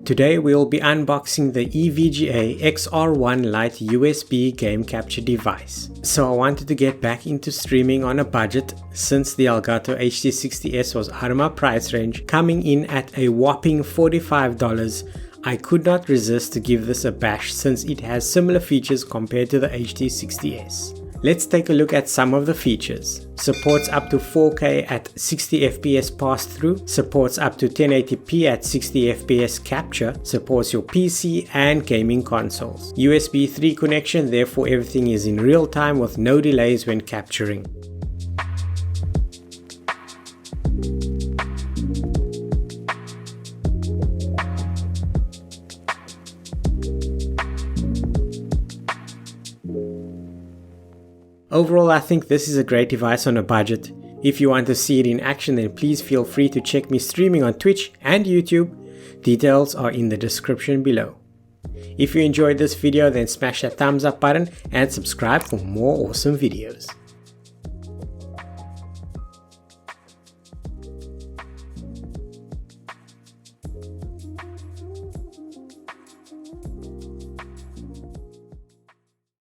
Today we'll be unboxing the EVGA XR1 Lite USB game capture device. So I wanted to get back into streaming on a budget since the Elgato HD60S was out of my price range, coming in at a whopping $45. I could not resist to give this a bash since it has similar features compared to the HD60S. Let's take a look at some of the features. Supports up to 4K at 60 FPS pass-through, supports up to 1080p at 60 FPS capture, supports your PC and gaming consoles. USB 3 connection, therefore everything is in real time with no delays when capturing. Overall, I think this is a great device on a budget. If you want to see it in action, then please feel free to check me streaming on Twitch and YouTube. Details are in the description below. If you enjoyed this video, then smash that thumbs up button and subscribe for more awesome videos.